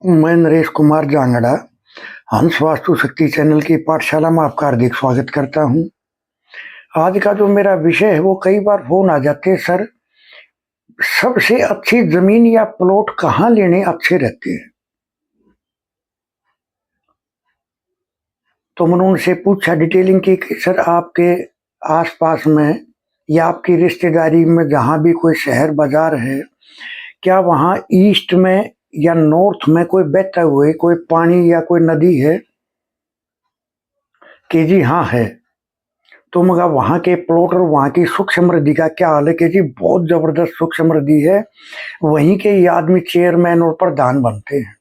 मैं नरेश कुमार जांगड़ा हंस वास्तु शक्ति चैनल की पाठशाला में आपका हार्दिक स्वागत करता हूं। आज का जो मेरा विषय है वो कई बार फोन आ जाते हैं, सर सबसे अच्छी जमीन या प्लॉट कहाँ लेने अच्छे रहते हैं। तो मैंने उनसे पूछा डिटेलिंग की कि सर आपके आसपास में या आपकी रिश्तेदारी में जहाँ भी कोई शहर बाजार है, क्या वहाँ ईस्ट में या नॉर्थ में कोई बहता हुए कोई पानी या कोई नदी है? कि जी हाँ है। तो मगर वहाँ के प्लॉट और वहाँ की सुख समृद्धि का क्या हाल है? कि जी बहुत जबरदस्त सुख समृद्धि है, वहीं के ये आदमी चेयरमैन और प्रधान बनते हैं।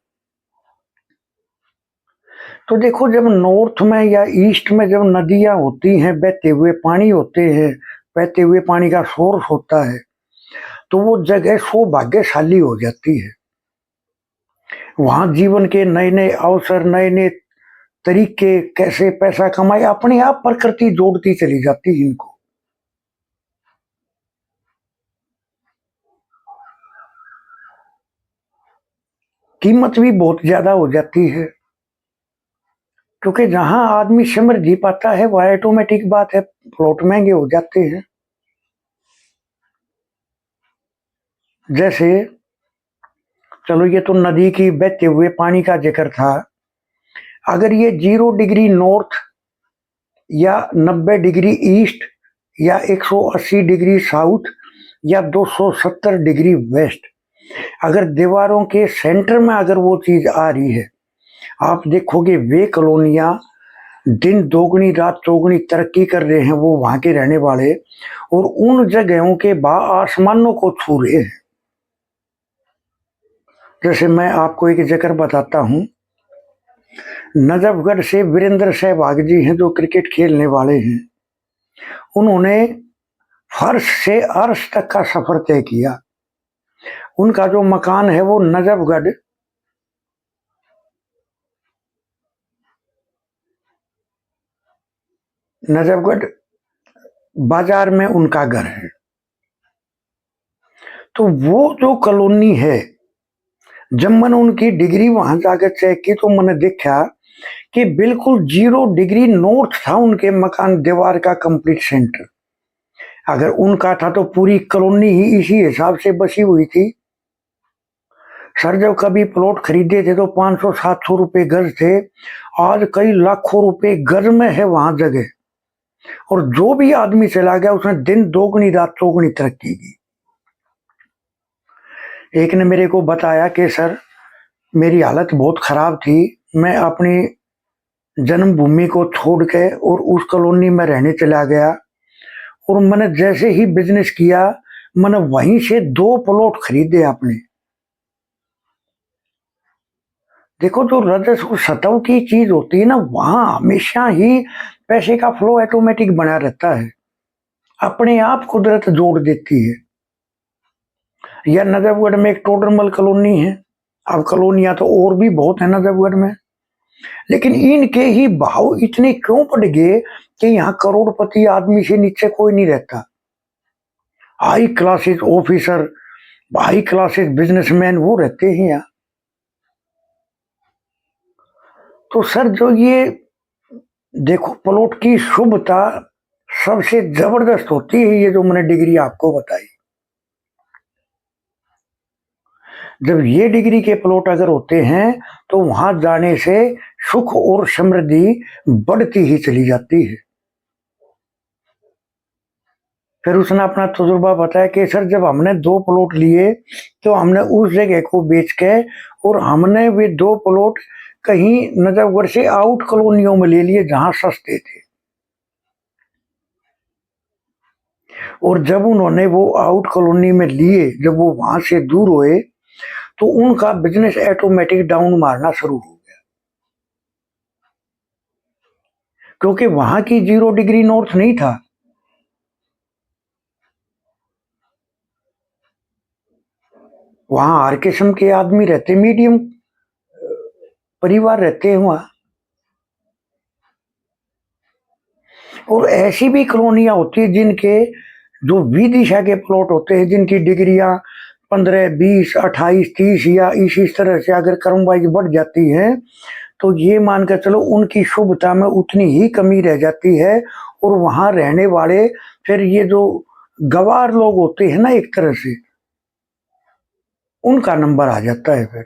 तो देखो, जब नॉर्थ में या ईस्ट में जब नदियां होती हैं, बहते हुए पानी होते हैं, बहते हुए पानी का सोर्स होता है, तो वो जगह सौभाग्यशाली हो जाती है। वहां जीवन के नए नए अवसर, नए नए तरीके, कैसे पैसा कमाए, अपने आप प्रकृति जोड़ती चली जाती है इनको। कीमत भी बहुत ज्यादा हो जाती है, क्योंकि जहां आदमी समृद्धि पाता है वह ऑटोमेटिक बात है, प्लॉट महंगे हो जाते हैं। जैसे चलो, ये तो नदी की बहते हुए पानी का जिक्र था। अगर ये 0 डिग्री नॉर्थ या 90 डिग्री ईस्ट या 180 डिग्री साउथ या 270 डिग्री वेस्ट, अगर दीवारों के सेंटर में अगर वो चीज आ रही है, आप देखोगे वे कॉलोनियां दिन दोगुनी रात चौगुनी तरक्की कर रहे हैं, वो वहां के रहने वाले, और उन जगहों के भाव आसमानों को छू रहे हैं। जैसे मैं आपको एक जगह बताता हूं, नजफगढ़ से वीरेंद्र सहवाग जी हैं जो क्रिकेट खेलने वाले हैं। उन्होंने फर्श से अर्श तक का सफर तय किया। उनका जो मकान है वो नजफगढ़ बाजार में उनका घर है। तो वो जो कॉलोनी है, जब मैंने उनकी डिग्री वहां जाकर चेक की तो मैंने देखा कि बिल्कुल 0 डिग्री नॉर्थ था उनके मकान दीवार का कंप्लीट सेंटर। अगर उनका था तो पूरी कॉलोनी ही इसी हिसाब से बसी हुई थी। सर जब कभी प्लॉट खरीदे थे तो 500-700 रुपए गज थे, आज कई लाखों रुपए गज में है वहां जगह। और जो भी आदमी चला गया उसने दिन दोगुनी रात चौगुनी तरक्की की। एक ने मेरे को बताया कि सर मेरी हालत बहुत खराब थी, मैं अपनी जन्मभूमि को छोड़ के और उस कॉलोनी में रहने चला गया, और मैंने जैसे ही बिजनेस किया मैंने वहीं से 2 प्लॉट खरीदे अपने। देखो, जो रजस्व सतव की चीज होती है ना, वहां हमेशा ही पैसे का फ्लो ऑटोमेटिक बना रहता है, अपने आप कुदरत जोड़ देती है। या नजफगढ़ में एक टोडरमल कॉलोनी है। अब कॉलोनियां तो और भी बहुत है नजफगढ़ में, लेकिन इनके ही भाव इतने क्यों बढ़ गए कि यहाँ करोड़पति आदमी से नीचे कोई नहीं रहता। High classes officer, high classes businessman वो रहते हैं यहाँ। तो सर जो ये देखो, प्लॉट की शुभता सबसे जबरदस्त होती है, ये जो मैंने डिग्री आपको बताई। जब ये डिग्री के प्लॉट अगर होते हैं तो वहां जाने से सुख और समृद्धि बढ़ती ही चली जाती है। फिर उसने अपना तजुर्बा बताया कि सर जब हमने 2 प्लॉट लिए तो हमने उस जगह को बेच के, और हमने वे 2 प्लॉट कहीं नजफगढ़ से आउट कॉलोनियों में ले लिए जहां सस्ते थे। और जब उन्होंने वो आउट कॉलोनी में लिए, जब वो वहां से दूर हुए, तो उनका बिजनेस ऑटोमेटिक डाउन मारना शुरू हो गया, क्योंकि वहां की 0 डिग्री नॉर्थ नहीं था। वहां हर किस्म के आदमी रहते, मीडियम परिवार रहते हैं वहां। और ऐसी भी कॉलोनियां होती है जिनके जो विदिशा के प्लॉट होते हैं, जिनकी डिग्रियां 15, 20, 28, 30 या इसी तरह से अगर कर्म वाइज बढ़ जाती है तो ये मान कर चलो उनकी शुभता में उतनी ही कमी रह जाती है। और वहां रहने वाले फिर ये जो गवार लोग होते हैं ना, एक तरह से उनका नंबर आ जाता है फिर,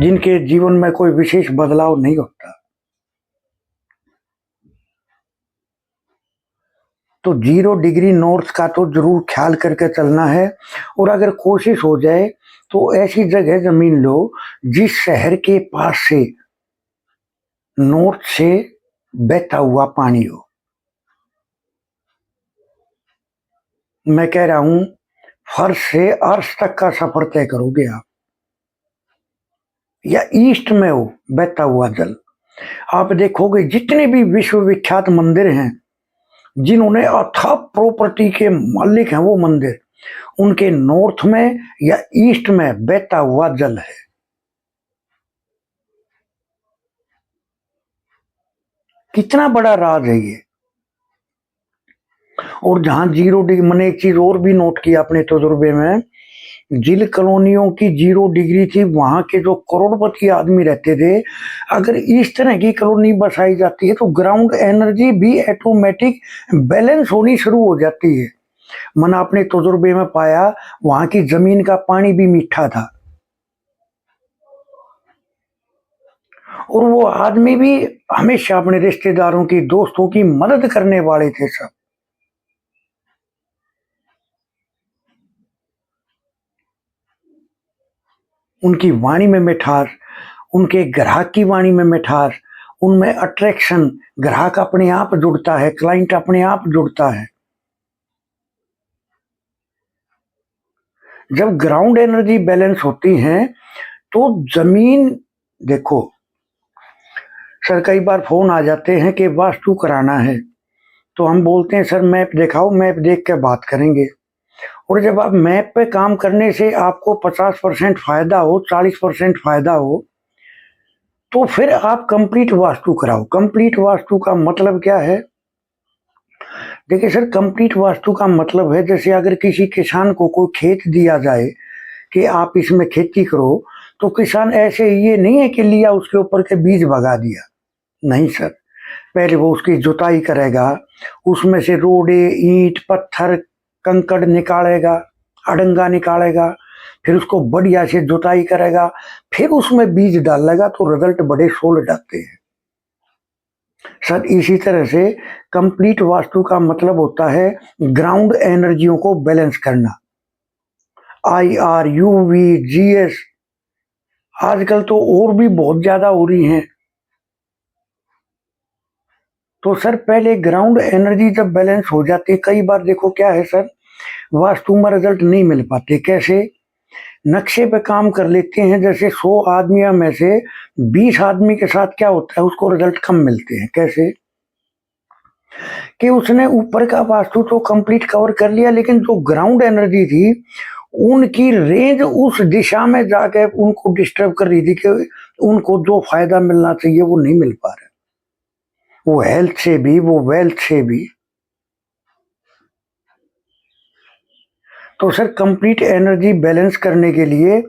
जिनके जीवन में कोई विशेष बदलाव नहीं होता। तो 0 डिग्री नॉर्थ का तो जरूर ख्याल करके चलना है। और अगर कोशिश हो जाए तो ऐसी जगह जमीन लो जिस शहर के पास से नॉर्थ से बहता हुआ पानी हो। मैं कह रहा हूं फर्श से अर्श तक का सफर तय करोगे आप, या ईस्ट में हो बहता हुआ जल। आप देखोगे जितने भी विश्व विख्यात मंदिर हैं, जिन्होंने अथाह प्रॉपर्टी के मालिक हैं वो मंदिर, उनके नॉर्थ में या ईस्ट में बहता हुआ जल है। कितना बड़ा राज है ये। और जहां 0 डिग्री, मैंने एक चीज और भी नोट की अपने तजुर्बे में, जिन कॉलोनियों की 0 डिग्री थी वहां के जो करोड़पति आदमी रहते थे, अगर इस तरह की कॉलोनी बसाई जाती है तो ग्राउंड एनर्जी भी ऑटोमेटिक बैलेंस होनी शुरू हो जाती है। मैंने अपने तजुर्बे में पाया वहां की जमीन का पानी भी मीठा था, और वो आदमी भी हमेशा अपने रिश्तेदारों की, दोस्तों की मदद करने वाले थे सब। उनकी वाणी में मिठास, उनके ग्राहक की वाणी में मिठास, उनमें अट्रैक्शन, ग्राहक अपने आप जुड़ता है, क्लाइंट अपने आप जुड़ता है। जब ग्राउंड एनर्जी बैलेंस होती है तो जमीन, देखो सर कई बार फोन आ जाते हैं कि वास्तु कराना है, तो हम बोलते हैं सर मैप दिखाओ, मैप देख के बात करेंगे। और जब आप मैप पे काम करने से आपको 50% फायदा हो, 40% फायदा हो, तो फिर आप कंप्लीट वास्तु कराओ। कंप्लीट वास्तु का मतलब क्या है? देखिए सर, कंप्लीट वास्तु का मतलब है जैसे अगर किसी किसान को कोई खेत दिया जाए कि आप इसमें खेती करो, तो किसान ऐसे ये नहीं है कि लिया उसके ऊपर के बीज भगा दिया। नहीं सर, पहले वो उसकी जुताई करेगा, उसमें से रोड़े, ईंट, पत्थर, कंकड़ निकालेगा, अड़ंगा निकालेगा, फिर उसको बढ़िया से जुताई करेगा, फिर उसमें बीज डालेगा, तो रिजल्ट बड़े सोलिड आते हैं। सर इसी तरह से कंप्लीट वास्तु का मतलब होता है ग्राउंड एनर्जियों को बैलेंस करना। IR, UV, GS आजकल तो और भी बहुत ज्यादा हो रही हैं। तो सर पहले ग्राउंड एनर्जी जब बैलेंस हो जाती है, कई बार देखो क्या है सर, वास्तु में रिजल्ट नहीं मिल पाते। कैसे? नक्शे पे काम कर लेते हैं, जैसे 100 आदमियों में से 20 आदमी के साथ क्या होता है, उसको रिजल्ट कम मिलते हैं। कैसे? कि उसने ऊपर का वास्तु तो कंप्लीट कवर कर लिया, लेकिन जो ग्राउंड एनर्जी थी उनकी रेंज उस दिशा में जाके उनको डिस्टर्ब कर रही थी कि उनको जो फायदा मिलना चाहिए वो नहीं मिल पा रहा, वो हेल्थ से भी, वो वेल्थ से भी। तो सर कंप्लीट एनर्जी बैलेंस करने के लिए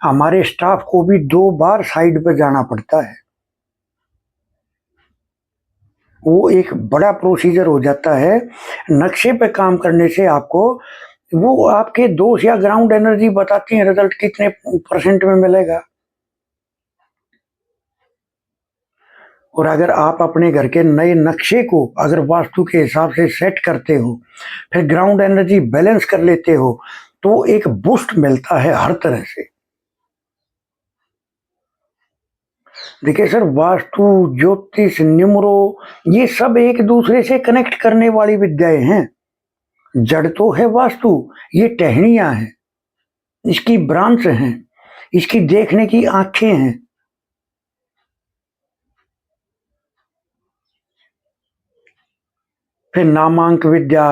हमारे स्टाफ को भी 2 बार साइड पे जाना पड़ता है। वो एक बड़ा प्रोसीजर हो जाता है। नक्शे पे काम करने से आपको वो आपके दोस्त या ग्राउंड एनर्जी बताती है रिजल्ट कितने % में मिलेगा। और अगर आप अपने घर के नए नक्शे को अगर वास्तु के हिसाब से सेट करते हो, फिर ग्राउंड एनर्जी बैलेंस कर लेते हो, तो एक बूस्ट मिलता है हर तरह से। देखिए सर, वास्तु, ज्योतिष, न्यूमरो, ये सब एक दूसरे से कनेक्ट करने वाली विद्याएं हैं। जड़ तो है वास्तु, ये टहनियां हैं, इसकी ब्रांच हैं, इसकी देखने की आंखें हैं। फिर नामांक विद्या,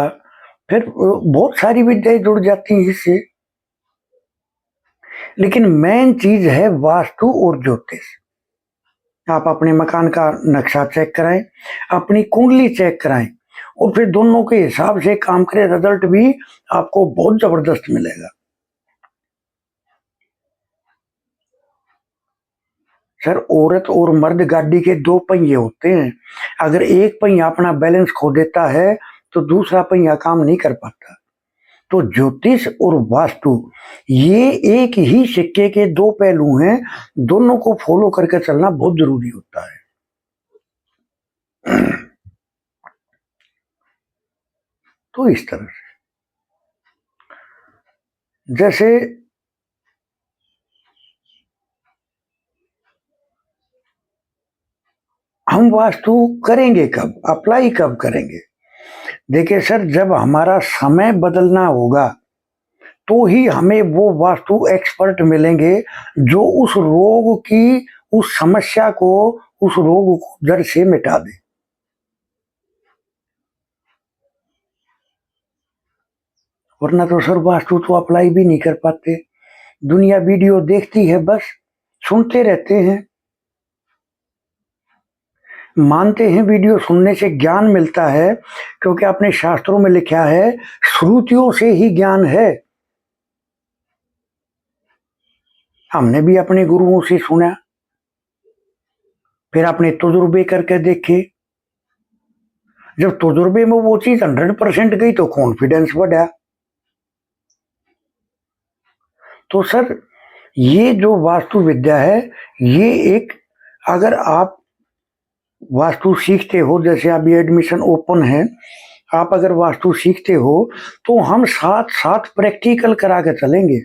फिर बहुत सारी विद्याएं जुड़ जाती हैं इससे। लेकिन मेन चीज है वास्तु और ज्योतिष। आप अपने मकान का नक्शा चेक कराएं, अपनी कुंडली चेक कराएं, और फिर दोनों के हिसाब से काम करें, रिजल्ट भी आपको बहुत जबरदस्त मिलेगा। सर औरत और मर्द गाड़ी के दो पहिए होते हैं, अगर एक पहिया अपना बैलेंस खो देता है तो दूसरा पहिया काम नहीं कर पाता। तो ज्योतिष और वास्तु ये एक ही सिक्के के दो पहलू हैं, दोनों को फॉलो करके चलना बहुत जरूरी होता है। तो इस तरह से जैसे हम वास्तु करेंगे कब, अप्लाई कब करेंगे? देखिए सर, जब हमारा समय बदलना होगा तो ही हमें वो वास्तु एक्सपर्ट मिलेंगे जो उस रोग की, उस समस्या को, उस रोग को जड़ से मिटा दे। वरना तो सर वास्तु तो अप्लाई भी नहीं कर पाते। दुनिया वीडियो देखती है, बस सुनते रहते हैं, मानते हैं वीडियो सुनने से ज्ञान मिलता है, क्योंकि अपने शास्त्रों में लिखा है श्रुतियों से ही ज्ञान है। हमने भी अपने गुरुओं से सुना, फिर अपने तजुर्बे करके देखे। जब तजुर्बे में वो चीज 100% गई तो कॉन्फिडेंस बढ़ा। तो सर ये जो वास्तु विद्या है, ये एक, अगर आप वास्तु सीखते हो, जैसे अभी एडमिशन ओपन है, आप अगर वास्तु सीखते हो तो हम साथ साथ प्रैक्टिकल करा के चलेंगे।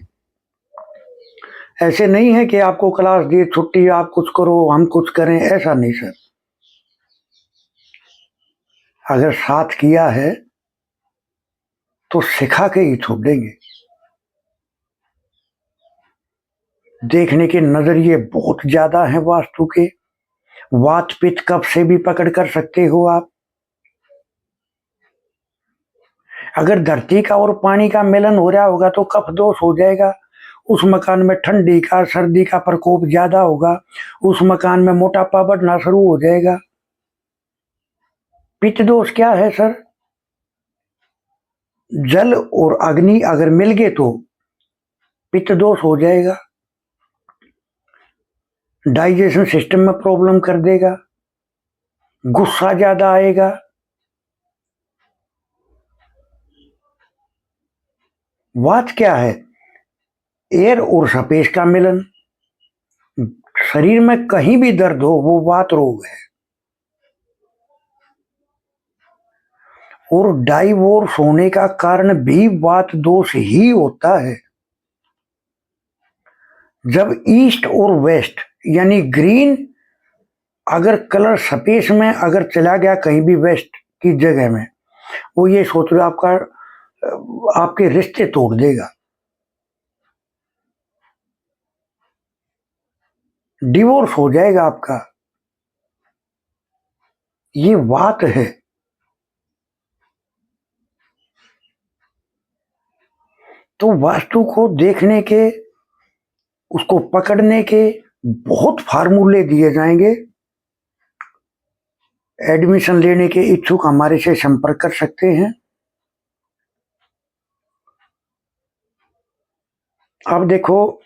ऐसे नहीं है कि आपको क्लास दी छुट्टी, आप कुछ करो हम कुछ करें, ऐसा नहीं सर। अगर साथ किया है तो सिखा के ही छोड़ेंगे। देखने के नजरिए बहुत ज्यादा हैं वास्तु के। वात पित्त कफ से भी पकड़ कर सकते हो आप। अगर धरती का और पानी का मिलन हो रहा होगा तो कफ दोष हो जाएगा। उस मकान में ठंडी का सर्दी का प्रकोप ज्यादा होगा, उस मकान में मोटापा बढ़ना शुरू हो जाएगा। पित्त दोष क्या है सर? जल और अग्नि अगर मिल गए तो पित्त दोष हो जाएगा, डाइजेशन सिस्टम में प्रॉब्लम कर देगा, गुस्सा ज्यादा आएगा। वात क्या है? एयर और सपेश का मिलन। शरीर में कहीं भी दर्द हो वो वात रोग है। और डाइवोर्स होने का कारण भी वात दोष ही होता है। जब ईस्ट और वेस्ट यानी ग्रीन अगर कलर सपेश में अगर चला गया कहीं भी वेस्ट की जगह में, वो ये सोच रहा आपका आपके रिश्ते तोड़ देगा, डिवोर्स हो जाएगा आपका। ये बात है। तो वास्तु को देखने के, उसको पकड़ने के बहुत फार्मूले दिए जाएंगे। एडमिशन लेने के इच्छुक हमारे से संपर्क कर सकते हैं। अब देखो,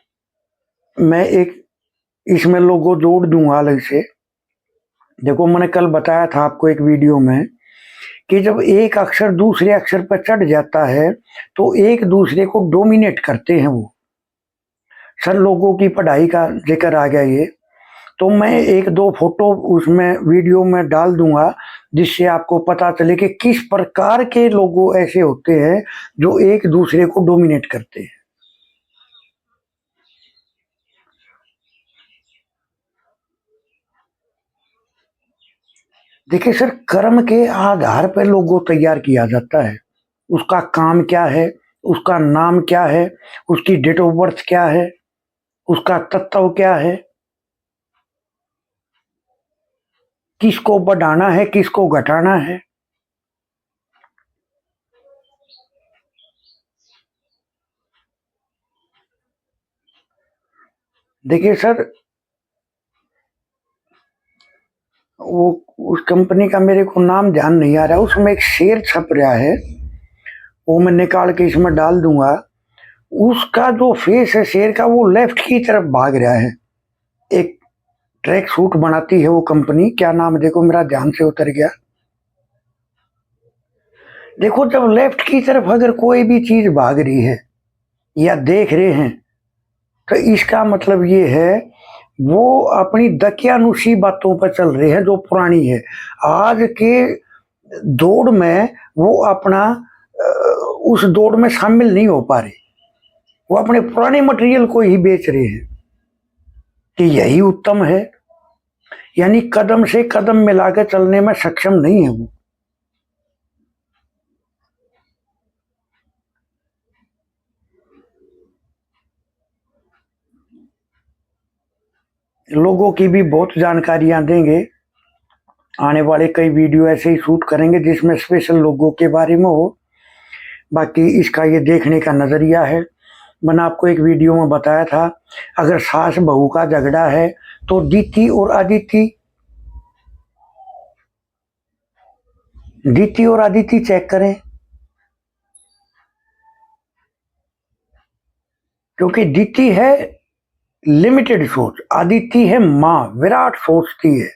मैं एक इसमें लोगो जोड़ दूंगा अलग से। देखो, मैंने कल बताया था आपको एक वीडियो में कि जब एक अक्षर दूसरे अक्षर पर चढ़ जाता है तो एक दूसरे को डोमिनेट करते हैं वो। सर लोगों की पढ़ाई का जिक्र आ गया ये, तो मैं एक दो फोटो उसमें वीडियो में डाल दूंगा जिससे आपको पता चले कि किस प्रकार के लोग ऐसे होते हैं जो एक दूसरे को डोमिनेट करते हैं। देखिए सर, कर्म के आधार पर लोगों तैयार किया जाता है। उसका काम क्या है, उसका नाम क्या है, उसकी डेट ऑफ बर्थ क्या है, उसका तत्व क्या है, किसको बढ़ाना है किसको घटाना है। देखिए सर, वो उस कंपनी का मेरे को नाम ध्यान नहीं आ रहा, उसमें एक शेर छप रहा है, वो मैं निकाल के इसमें डाल दूंगा। उसका जो फेस है शेर का वो लेफ्ट की तरफ भाग रहा है, एक ट्रैक सूट बनाती है वो कंपनी, क्या नाम देखो मेरा ध्यान से उतर गया। देखो जब लेफ्ट की तरफ अगर कोई भी चीज भाग रही है या देख रहे हैं तो इसका मतलब ये है वो अपनी दकियानुसी बातों पर चल रहे हैं जो पुरानी है। आज के दौड़ में वो अपना उस दौड़ में शामिल नहीं हो पा रहे, वो अपने पुराने मटेरियल को ही बेच रहे हैं कि यही उत्तम है, यानी कदम से कदम मिलाकर चलने में सक्षम नहीं है वो। लोगों की भी बहुत जानकारियां देंगे, आने वाले कई वीडियो ऐसे ही शूट करेंगे जिसमें स्पेशल लोगों के बारे में हो। बाकी इसका ये देखने का नजरिया है। मैंने आपको एक वीडियो में बताया था, अगर सास बहू का झगड़ा है तो दीति और आदिति चेक करें, क्योंकि दीति है लिमिटेड सोच, आदिति है माँ विराट सोचती है।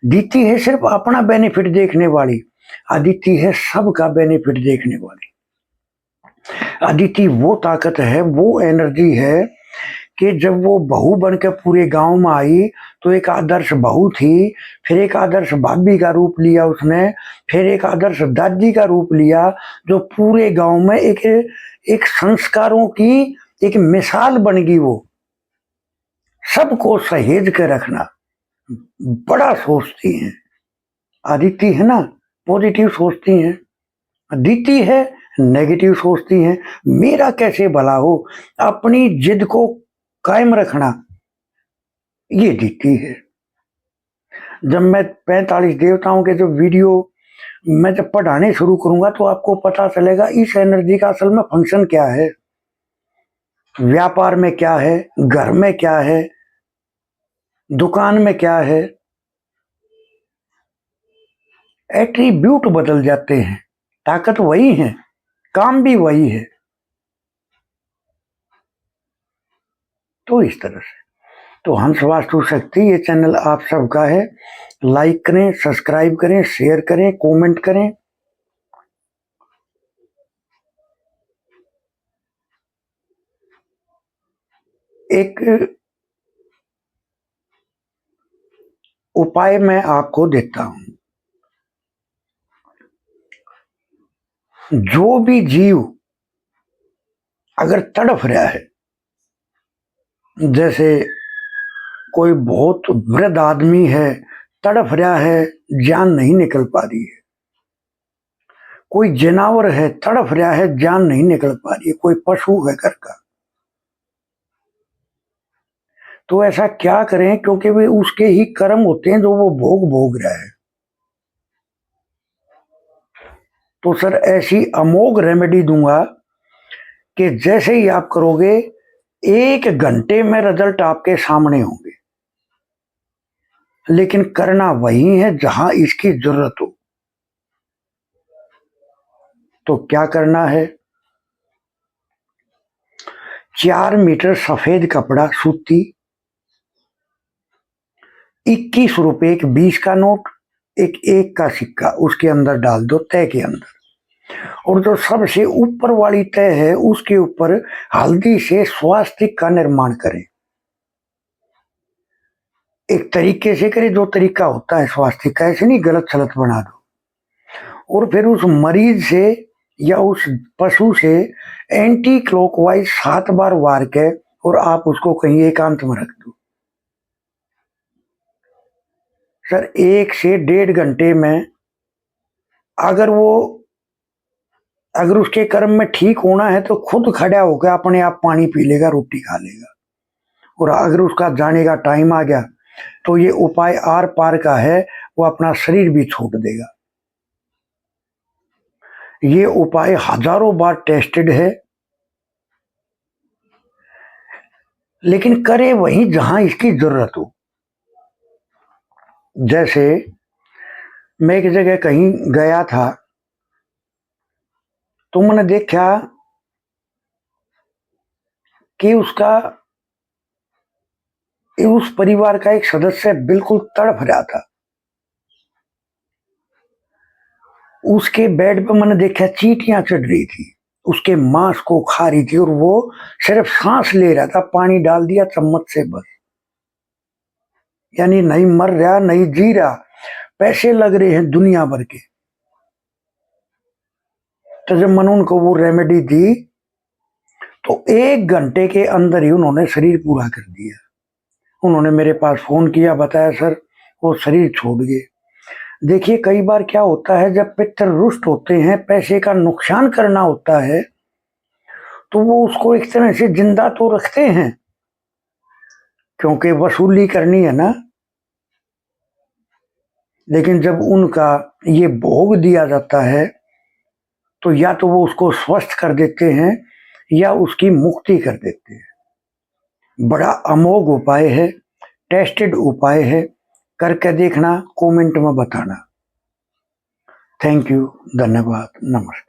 दीति है सिर्फ अपना बेनिफिट देखने वाली, आदिति है सबका बेनिफिट देखने वाली। आदिति वो ताकत है, वो एनर्जी है कि जब वो बहू बनकर पूरे गांव में आई तो एक आदर्श बहू थी, फिर एक आदर्श भाभी का रूप लिया उसने, फिर एक आदर्श दादी का रूप लिया, जो पूरे गांव में एक एक संस्कारों की एक मिसाल बन गई। वो सबको सहेज कर रखना बड़ा सोचती हैं। आदिति है ना पॉजिटिव सोचती हैं, दीति है नेगेटिव सोचती हैं। मेरा कैसे भला हो, अपनी जिद को कायम रखना, ये दीति है। जब मैं 45 देवताओं के जो वीडियो मैं जब पढ़ाने शुरू करूंगा तो आपको पता चलेगा इस एनर्जी का असल में फंक्शन क्या है, व्यापार में क्या है, घर में क्या है, दुकान में क्या है। एट्रीब्यूट बदल जाते हैं, ताकत वही है, काम भी वही है। तो इस तरह से तो हंस वास्तु शक्ति ये चैनल आप सबका है। लाइक करें, सब्सक्राइब करें, शेयर करें, कमेंट करें। एक उपाय मैं आपको देता हूं, जो भी जीव अगर तड़फ रहा है, जैसे कोई बहुत वृद्ध आदमी है तड़फ रहा है, जान नहीं निकल पा रही है, कोई जानवर है तड़फ रहा है, जान नहीं निकल पा रही है, कोई पशु है घर का, तो ऐसा क्या करें, क्योंकि वे उसके ही कर्म होते हैं जो वो भोग रहा है। तो सर ऐसी अमोघ रेमेडी दूंगा कि जैसे ही आप करोगे 1 घंटे में रिजल्ट आपके सामने होंगे। लेकिन करना वही है जहां इसकी जरूरत हो। तो क्या करना है, 4 मीटर सफेद कपड़ा सूती, 21 रुपए एक 20 का नोट, एक 1 का सिक्का उसके अंदर डाल दो, तय के अंदर। और जो सबसे ऊपर वाली तय है उसके ऊपर हल्दी से स्वास्तिक का निर्माण करें। एक तरीके से करें, जो तरीका होता है स्वास्तिक का, ऐसे नहीं गलत सलत बना दो। और फिर उस मरीज से या उस पशु से एंटी क्लॉकवाइज 7 बार वार के और आप उसको कहीं एकांत में रख दो। सर 1 से 1.5 घंटे में अगर उसके कर्म में ठीक होना है तो खुद खड़ा होकर अपने आप पानी पी लेगा, रोटी खा लेगा। और अगर उसका जाने का टाइम आ गया तो ये उपाय आर पार का है, वो अपना शरीर भी छोड़ देगा। ये उपाय हजारों बार टेस्टेड है, लेकिन करे वहीं जहां इसकी जरूरत हो। जैसे मैं एक जगह कहीं गया था तो मैंने देखा कि उसका उस परिवार का एक सदस्य बिल्कुल तड़फ रहा था। उसके बेड पे मैंने देखा चींटियां चढ़ रही थी, उसके मांस को खा रही थी और वो सिर्फ सांस ले रहा था, पानी डाल दिया चम्मच से बस। यानी नहीं मर रहा नहीं जी रहा, पैसे लग रहे हैं दुनिया भर के। तो जब मैंने उनको वो रेमेडी दी तो 1 घंटे के अंदर ही उन्होंने शरीर पूरा कर दिया। उन्होंने मेरे पास फोन किया, बताया सर वो शरीर छोड़ गए। देखिए कई बार क्या होता है, जब पितर रुष्ट होते हैं, पैसे का नुकसान करना होता है, तो वो उसको एक तरह से जिंदा तो रखते हैं क्योंकि वसूली करनी है ना, लेकिन जब उनका ये भोग दिया जाता है तो या तो वो उसको स्वस्थ कर देते हैं या उसकी मुक्ति कर देते हैं। बड़ा अमोघ उपाय है, टेस्टेड उपाय है, करके देखना, कमेंट में बताना। थैंक यू, धन्यवाद, नमस्कार।